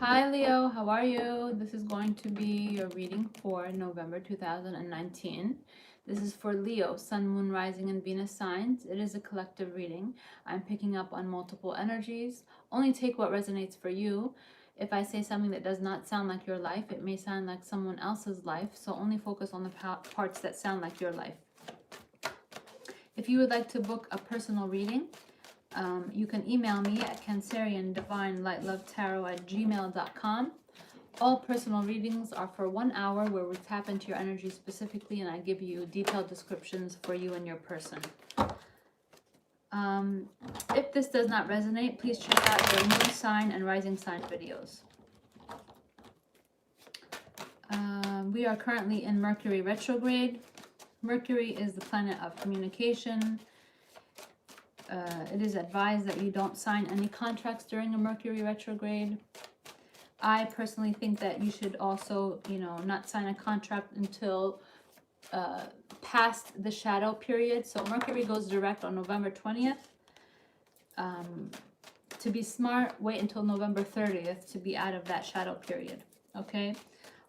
Hi Leo, how are you? This is going to be your reading for November 2019. This is for Leo, Sun, Moon, Rising, and Venus signs. It is a collective reading. I'm picking up on multiple energies. Only take what resonates for you. If I say something that does not sound like your life, it may sound like someone else's life, so only focus on the parts that sound like your life. If you would like to book a personal reading, you can email me at canceriandivinelightlovetarot@gmail.com. All personal readings are for 1 hour where we tap into your energy specifically and I give you detailed descriptions for you and your person. If this does not resonate, please check out your moon sign and rising sign videos. We are currently in Mercury retrograde. Mercury is the planet of communication. It is advised that you don't sign any contracts during a Mercury retrograde. I personally think that you should also, not sign a contract until past the shadow period. So Mercury goes direct on November 20th. To be smart, wait until November 30th to be out of that shadow period. Okay?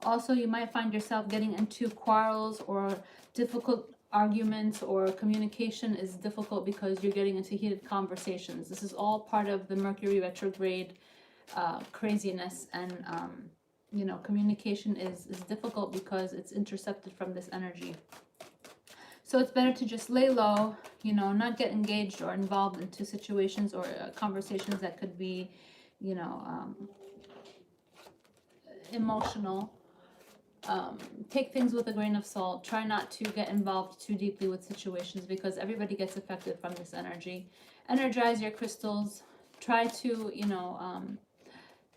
Also, you might find yourself getting into quarrels or difficult arguments, or communication is difficult because you're getting into heated conversations. This is all part of the Mercury retrograde craziness, and communication is difficult because it's intercepted from this energy. So it's better to just lay low, not get engaged or involved into situations or conversations that could be, emotional. Take things with a grain of salt. Try not to get involved too deeply with situations because everybody gets affected from this energy. Energize your crystals. Try to,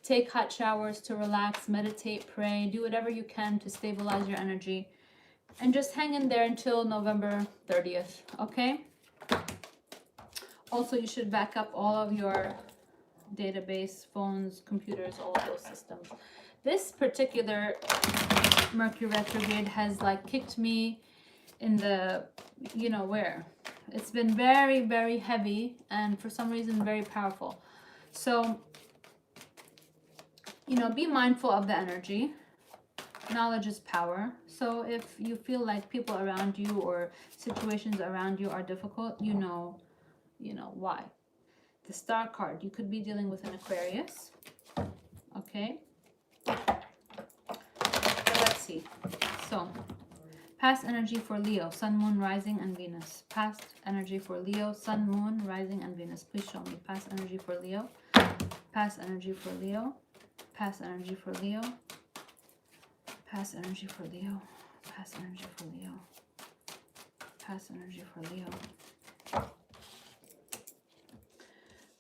take hot showers to relax, meditate, pray, do whatever you can to stabilize your energy. And just hang in there until November 30th, okay? Also, you should back up all of your database, phones, computers, all of those systems. This particular Mercury retrograde has kicked me in the, where. It's been very, very heavy and for some reason very powerful. So, be mindful of the energy. Knowledge is power. So if you feel like people around you or situations around you are difficult, you know why. The Star card, you could be dealing with an Aquarius. Okay. Let's see. So, past energy for Leo, Sun, Moon, Rising, and Venus. Past energy for Leo, Sun, Moon, Rising, and Venus. Please show me. Past energy for Leo. Past energy for Leo. Past energy for Leo. Past energy for Leo. Past energy for Leo. Past energy for Leo.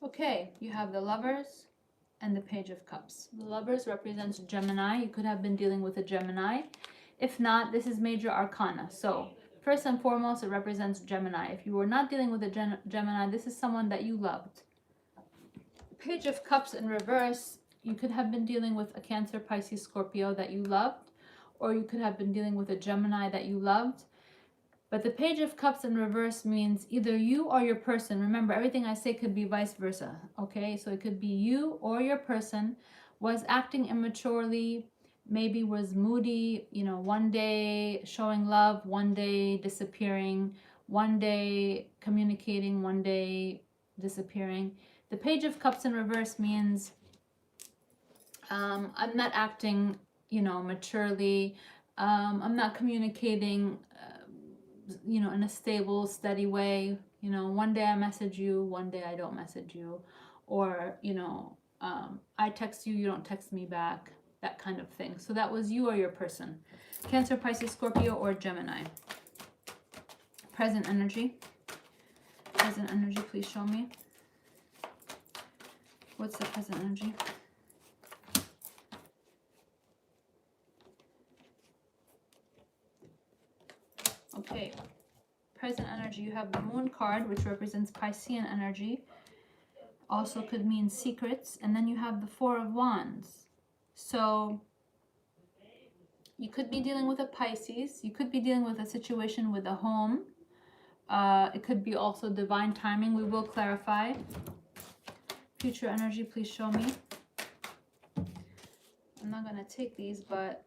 Okay, you have the Lovers and the Page of Cups. The Lovers represents Gemini. You could have been dealing with a Gemini. If not, this is major arcana. So first and foremost, it represents Gemini. If you were not dealing with a Gemini, this is someone that you loved. Page of Cups in reverse, you could have been dealing with a Cancer, Pisces, Scorpio that you loved, or you could have been dealing with a Gemini that you loved. But the Page of Cups in reverse means either you or your person. Remember, everything I say could be vice versa, okay? So it could be you or your person was acting immaturely, maybe was moody, one day showing love, one day disappearing, one day communicating, one day disappearing. The Page of Cups in reverse means I'm not acting, maturely. I'm not communicating, in a stable, steady way. One day I message you, one day I don't message you. Or, I text you, you don't text me back. That kind of thing. So that was you or your person. Cancer, Pisces, Scorpio, or Gemini. Present energy. Present energy, please show me. What's the present energy? Okay. Present energy, you have the Moon card, which represents Piscean energy. Also could mean secrets. And then you have the Four of Wands. So you could be dealing with a Pisces. You could be dealing with a situation with a home. It could be also divine timing. We will clarify. Future energy, please show me. I'm not going to take these, but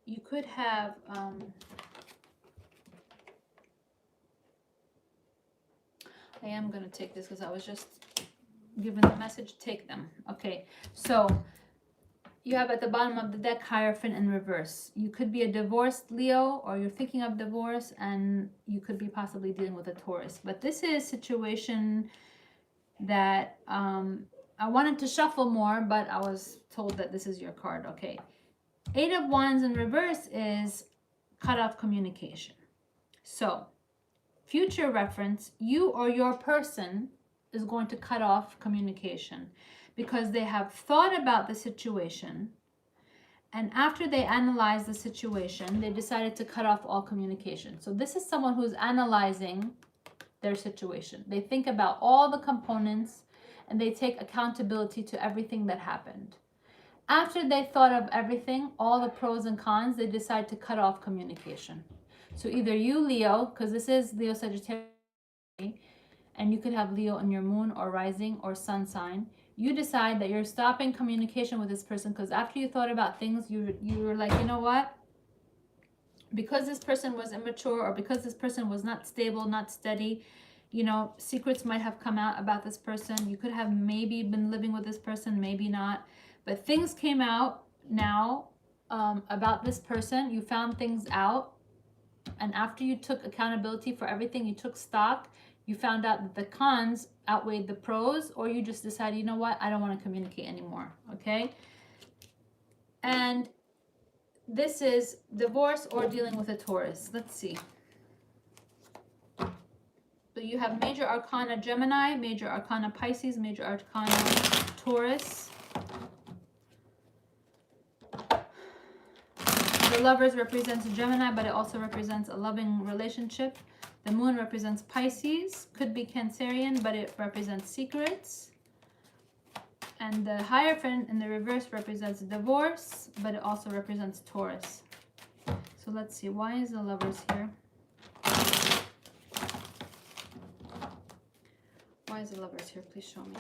you could have I am going to take this because I was just given the message, take them. Okay, so you have at the bottom of the deck Hierophant in reverse. You could be a divorced Leo, or you're thinking of divorce, and you could be possibly dealing with a Taurus. But this is a situation that I wanted to shuffle more, but I was told that this is your card. Okay, 8 of Wands in reverse is cut off communication. So future reference, you or your person is going to cut off communication because they have thought about the situation, and after they analyze the situation, they decided to cut off all communication. So this is someone who's analyzing their situation. They think about all the components and they take accountability to everything that happened. After they thought of everything, all the pros and cons, they decide to cut off communication. So either you, Leo, because this is Leo Sagittarius, and you could have Leo in your moon or rising or sun sign, you decide that you're stopping communication with this person because after you thought about things, you were like, you know what? Because this person was immature, or because this person was not stable, not steady, you know, secrets might have come out about this person. You could have maybe been living with this person, maybe not. But things came out now about this person. You found things out. And after you took accountability for everything, you took stock, you found out that the cons outweighed the pros, or you just decided, you know what, I don't want to communicate anymore, okay? And this is divorce or dealing with a Taurus. Let's see. So you have major arcana Gemini, major arcana Pisces, major arcana Taurus. The Lovers represents Gemini, but it also represents a loving relationship. The Moon represents Pisces, could be Cancerian, but it represents secrets. And the Hierophant in the reverse represents divorce, but it also represents Taurus. So let's see, why is the Lovers here? Why is the Lovers here? Please show me.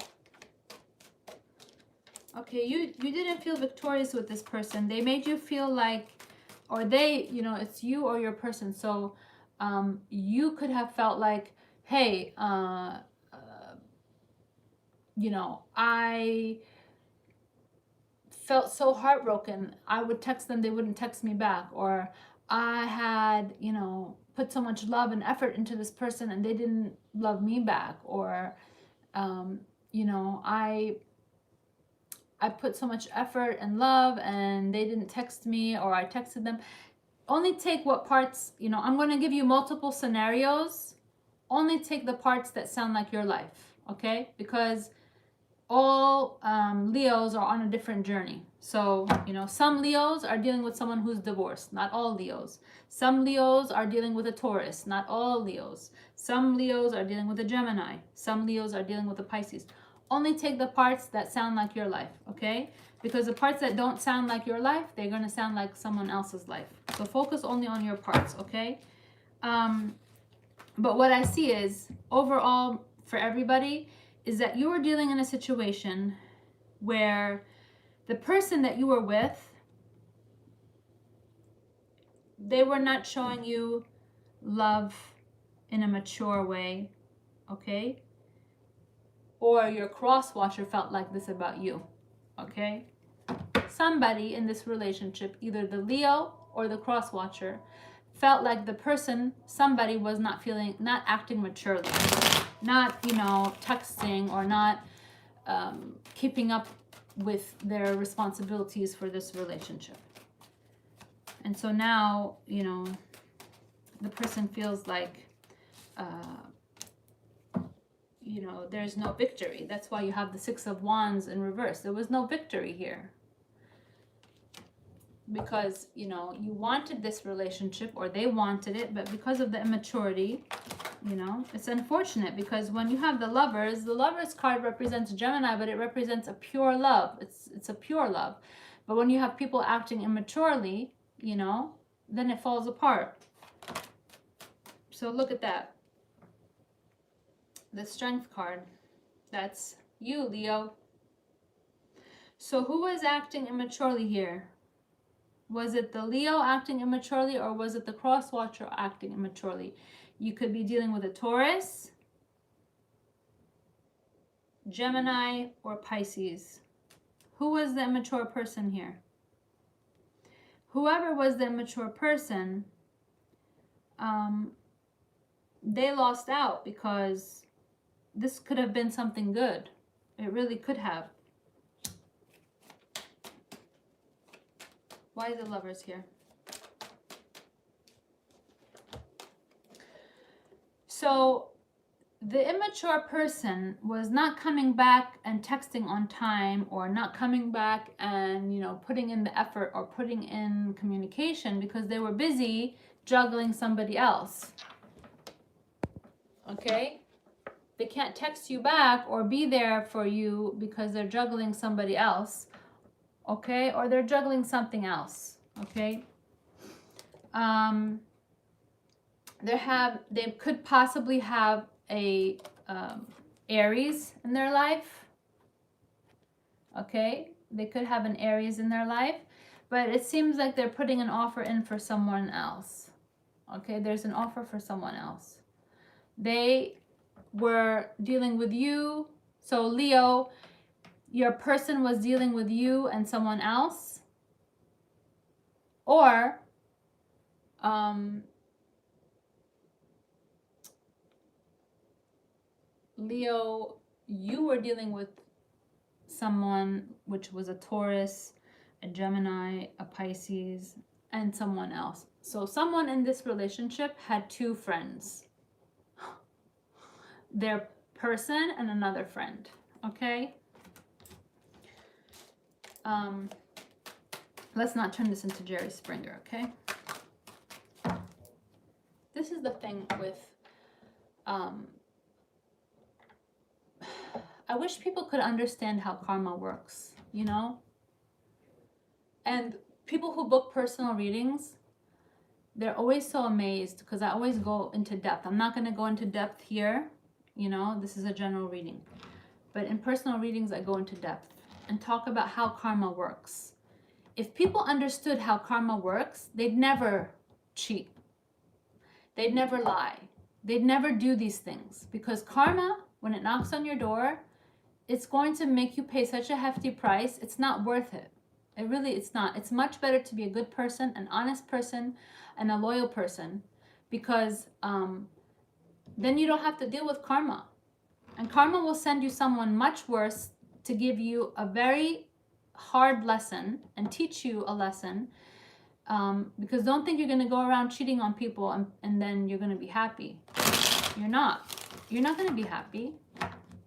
Okay, you didn't feel victorious with this person. They made you feel like, or they, you know, it's you or your person. So you could have felt like, hey, you know, I felt so heartbroken. I would text them, they wouldn't text me back. Or I had, you know, put so much love and effort into this person and they didn't love me back. Or, you know, I put so much effort and love and they didn't text me, or I texted them. Only take what parts, you know, I'm going to give you multiple scenarios. Only take the parts that sound like your life, okay? Because all Leos are on a different journey. So, you know, some Leos are dealing with someone who's divorced, not all Leos. Some Leos are dealing with a Taurus, not all Leos. Some Leos are dealing with a Gemini. Some Leos are dealing with a Pisces. Only take the parts that sound like your life, okay? Because the parts that don't sound like your life, they're going to sound like someone else's life. So focus only on your parts, okay? But what I see is, overall, for everybody, is that you are dealing in a situation where the person that you were with, they were not showing you love in a mature way, okay? Or your cross-watcher felt like this about you, okay? Somebody in this relationship, either the Leo or the cross-watcher, felt like the person, somebody was not acting maturely, not, you know, texting or not keeping up with their responsibilities for this relationship. And so now, you know, the person feels like, you know, there's no victory. That's why you have the Six of Wands in reverse. There was no victory here. Because, you know, you wanted this relationship, or they wanted it, but because of the immaturity, you know, it's unfortunate. Because when you have the Lovers card represents Gemini, but it represents a pure love. It's a pure love. But when you have people acting immaturely, you know, then it falls apart. So look at that. The Strength card, that's You, Leo. So who was acting immaturely here? Was it the Leo acting immaturely, or was it the cross watcher acting immaturely? You could be dealing with a Taurus, Gemini, or Pisces. Who was the immature person here? Whoever was the immature person, they lost out, because this could have been something good. It really could have. Why is the Lovers here? So the immature person was not coming back and texting on time, or not coming back and, you know, putting in the effort or putting in communication, because they were busy juggling somebody else. Okay? They can't text you back or be there for you because they're juggling somebody else. Okay? Or they're juggling something else. Okay? They could possibly have a Aries in their life. Okay, they could have an Aries in their life, but it seems like they're putting an offer in for someone else. Okay, there's an offer for someone else. They were dealing with you. So Leo, your person was dealing with you and someone else, or Leo, you were dealing with someone, which was a Taurus, a Gemini, a Pisces, and someone else. So someone in this relationship had two friends. Their person and another friend. Okay? Let's not turn this into Jerry Springer, okay? This is the thing with I wish people could understand how karma works, you know? And people who book personal readings, they're always so amazed, because I always go into depth. I'm not going to go into depth here, you know? This is a general reading. But in personal readings, I go into depth and talk about how karma works. If people understood how karma works, they'd never cheat. They'd never lie. They'd never do these things, because karma, when it knocks on your door, it's going to make you pay such a hefty price. It's not worth it. It's not. It's much better to be a good person, an honest person, and a loyal person, because then you don't have to deal with karma. And karma will send you someone much worse to give you a very hard lesson and teach you a lesson. Because don't think you're going to go around cheating on people and then you're going to be happy. You're not. You're not going to be happy.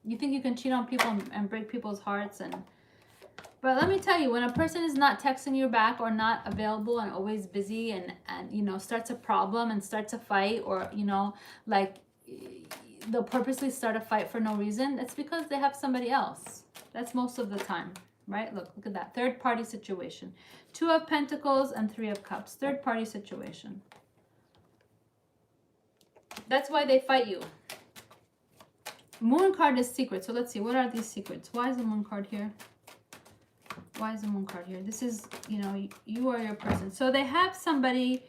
You think you can cheat on people and break people's hearts. But let me tell you, when a person is not texting you back, or not available and always busy, and you know, starts a problem and starts a fight, or, you know, like they'll purposely start a fight for no reason, it's because they have somebody else. That's most of the time, right? Look at that. Third party situation. 2 of Pentacles and 3 of Cups. Third party situation. That's why they fight you. Moon card is secret. So let's see. What are these secrets? Why is the Moon card here? Why is the Moon card here? This is, you know, you are your person. So they have somebody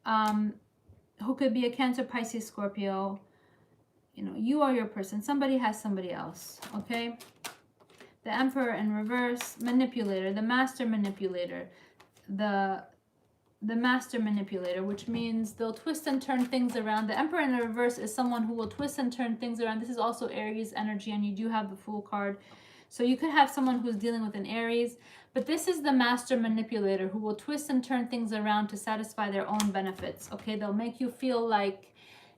who could be a Cancer, Pisces, Scorpio. You know, you are your person. Somebody has somebody else. Okay? The Emperor in reverse. Manipulator. The Master Manipulator. The Master Manipulator, which means they'll twist and turn things around. The Emperor in the reverse is someone who will twist and turn things around. This is also Aries energy, and you do have the Fool card. So you could have someone who's dealing with an Aries, but this is the Master Manipulator, who will twist and turn things around to satisfy their own benefits. Okay, they'll make you feel like,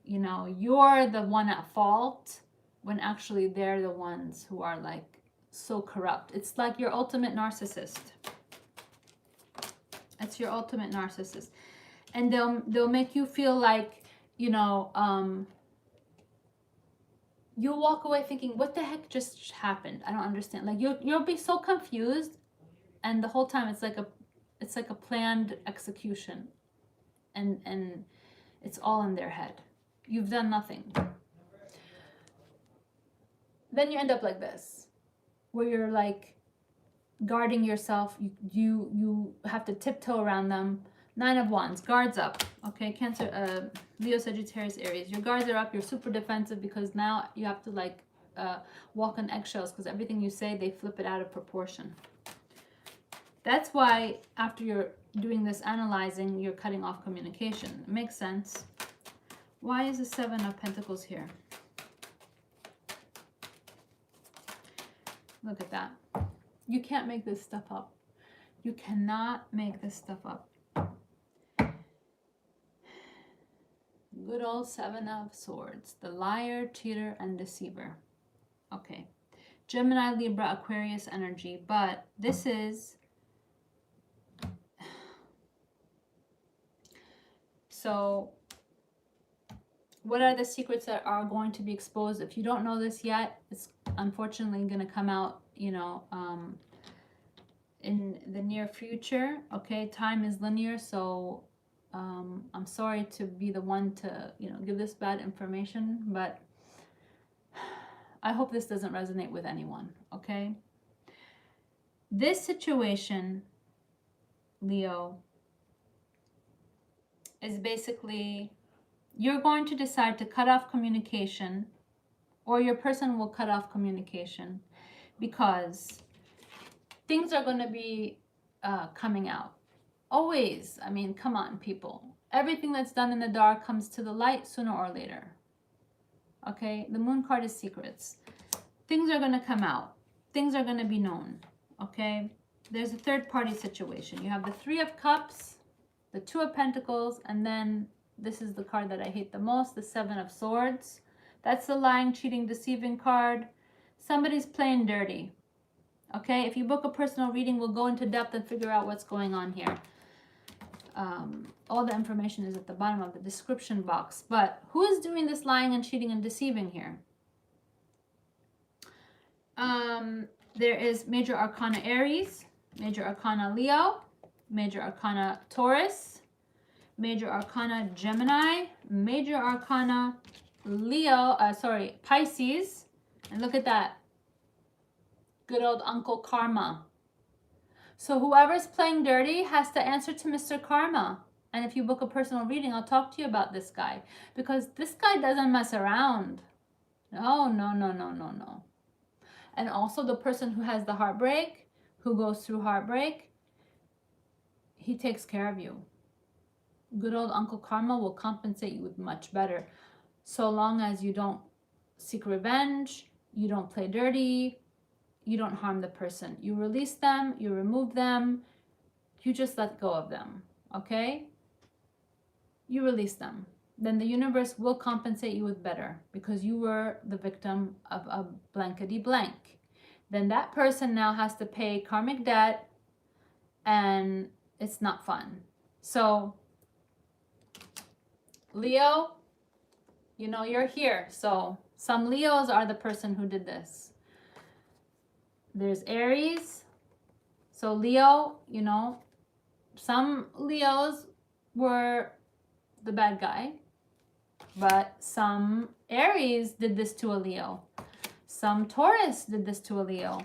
you know, you're the one at fault, when actually they're the ones who are like so corrupt. It's like your ultimate narcissist. It's your ultimate narcissist. And they'll make you feel like, you know, you'll walk away thinking, what the heck just happened? I don't understand. Like you'll be so confused, and the whole time it's like a planned execution, and it's all in their head. You've done nothing. Then you end up like this. where you're like guarding yourself. You have to tiptoe around them. 9 of Wands, guards up. Okay, Cancer, Leo, Sagittarius, Aries. Your guards are up. You're super defensive because now you have to like walk on eggshells because everything you say, they flip it out of proportion. That's why after you're doing this analyzing, you're cutting off communication. It makes sense. Why is the 7 of Pentacles here? Look at that. You can't make this stuff up. You cannot make this stuff up. Good old 7 of Swords. The liar, cheater, and deceiver. Okay. Gemini, Libra, Aquarius energy. But this is... So, what are the secrets that are going to be exposed? If you don't know this yet, it's unfortunately going to come out, you know, in the near future. Okay, time is linear, so I'm sorry to be the one to, you know, give this bad information, but I hope this doesn't resonate with anyone. Okay, this situation, Leo, is basically you're going to decide to cut off communication, or your person will cut off communication because things are going to be coming out. Always. I mean, come on, people. Everything that's done in the dark comes to the light sooner or later. Okay? The Moon card is secrets. Things are going to come out. Things are going to be known. Okay? There's a third party situation. You have the 3 of Cups, the 2 of Pentacles, and then this is the card that I hate the most, the 7 of Swords. That's the lying, cheating, deceiving card. Somebody's playing dirty. Okay, if you book a personal reading, we'll go into depth and figure out what's going on here. All the information is at the bottom of the description box. But who is doing this lying and cheating and deceiving here? There is Major Arcana Aries, Major Arcana Leo, Major Arcana Taurus, Major Arcana Gemini, Major Arcana Pisces. And look at that. Good old Uncle Karma. So whoever's playing dirty has to answer to Mr. Karma. And if you book a personal reading, I'll talk to you about this guy. Because this guy doesn't mess around. No, no, no, no, no, no. And also the person who has the heartbreak, who goes through heartbreak, he takes care of you. Good old Uncle Karma will compensate you with much better. So long as you don't seek revenge, you don't play dirty, you don't harm the person. You release them, you remove them, you just let go of them, okay? You release them. Then the universe will compensate you with better because you were the victim of a blankety blank. Then that person now has to pay karmic debt and it's not fun. So, Leo, you know you're here. So, some Leos are the person who did this. There's Aries. So Leo, you know, some Leos were the bad guy, but some Aries did this to a Leo. Some Taurus did this to a Leo.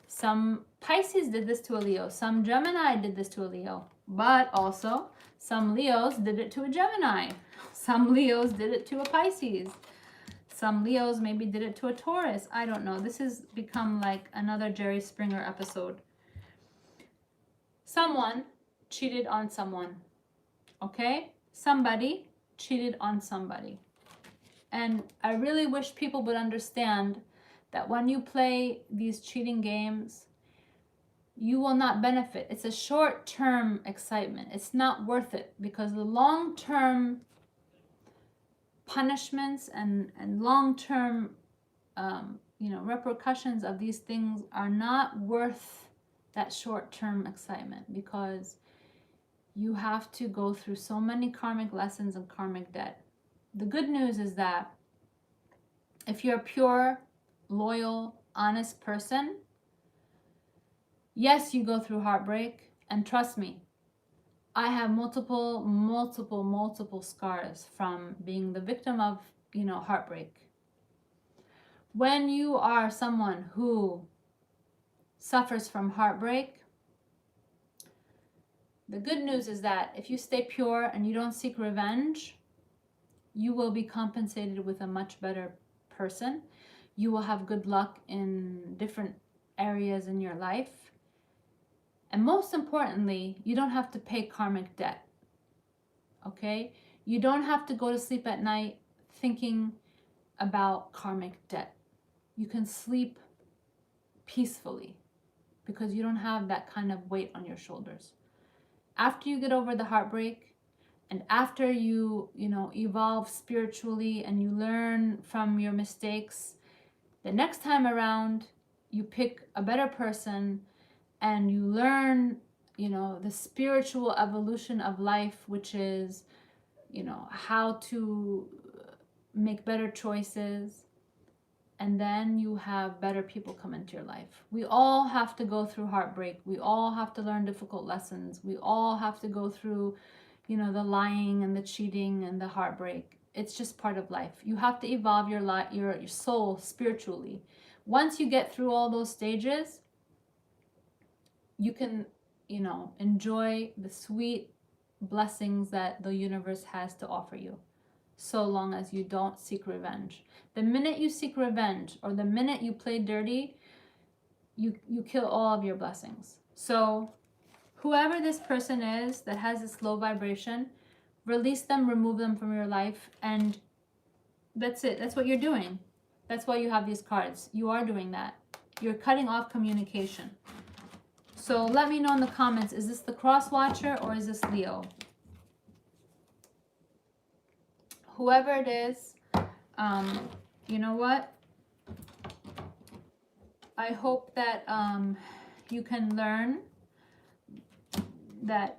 Some Pisces did this to a Leo. Some Gemini did this to a Leo. But also, some Leos did it to a Gemini. Some Leos did it to a Pisces. Some Leos maybe did it to a Taurus. I don't know. This has become like another Jerry Springer episode. Someone cheated on someone. Okay? Somebody cheated on somebody. And I really wish people would understand that when you play these cheating games, you will not benefit. It's a short-term excitement. It's not worth it because the long-term punishments and long-term repercussions of these things are not worth that short-term excitement because you have to go through so many karmic lessons and karmic debt. The good news is that if you're a pure, loyal, honest person, yes, you go through heartbreak, and trust me, I have multiple scars from being the victim of, heartbreak. When you are someone who suffers from heartbreak. The good news is that if you stay pure and you don't seek revenge, you will be compensated with a much better person. You will have good luck in different areas in your life. And most importantly, you don't have to pay karmic debt. Okay? You don't have to go to sleep at night thinking about karmic debt. You can sleep peacefully because you don't have that kind of weight on your shoulders. After you get over the heartbreak and after you evolve spiritually and you learn from your mistakes, the next time around you pick a better person and you learn, the spiritual evolution of life, which is, how to make better choices. And then you have better people come into your life. We all have to go through heartbreak. We all have to learn difficult lessons. We all have to go through, the lying and the cheating and the heartbreak. It's just part of life. You have to evolve your soul spiritually. Once you get through all those stages, you can, enjoy the sweet blessings that the universe has to offer you, so long as you don't seek revenge. The minute you seek revenge or the minute you play dirty, you kill all of your blessings. So whoever this person is that has this low vibration, release them, remove them from your life, and that's it. That's what you're doing. That's why you have these cards. You are doing that. You're cutting off communication. So let me know in the comments, is this the cross watcher or is this Leo? Whoever it is, you know what? I hope that you can learn that,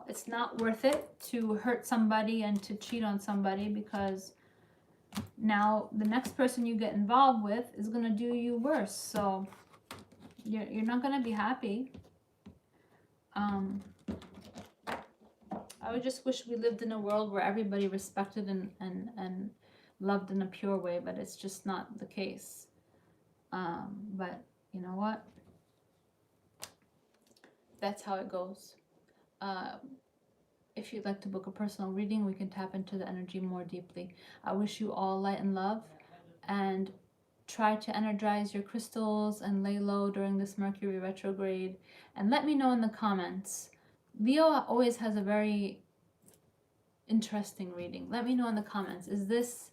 it's not worth it to hurt somebody and to cheat on somebody, because now the next person you get involved with is going to do you worse. So you're not going to be happy. I would just wish we lived in a world where everybody respected and loved in a pure way, but it's just not the case. But you know what? That's how it goes. If you'd like to book a personal reading, we can tap into the energy more deeply. I wish you all light and love, and try to energize your crystals and lay low during this Mercury retrograde. And let me know in the comments. Leo always has a very interesting reading. Let me know in the comments. Is this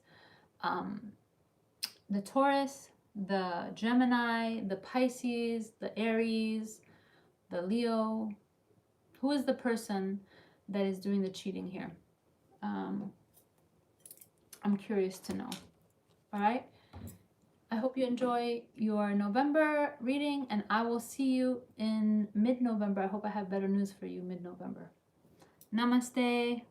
the Taurus, the Gemini, the Pisces, the Aries, the Leo? Who is the person that is doing the cheating here? I'm curious to know. All right. I hope you enjoy your November reading, and I will see you in mid-November. I hope I have better news for you mid-November. Namaste.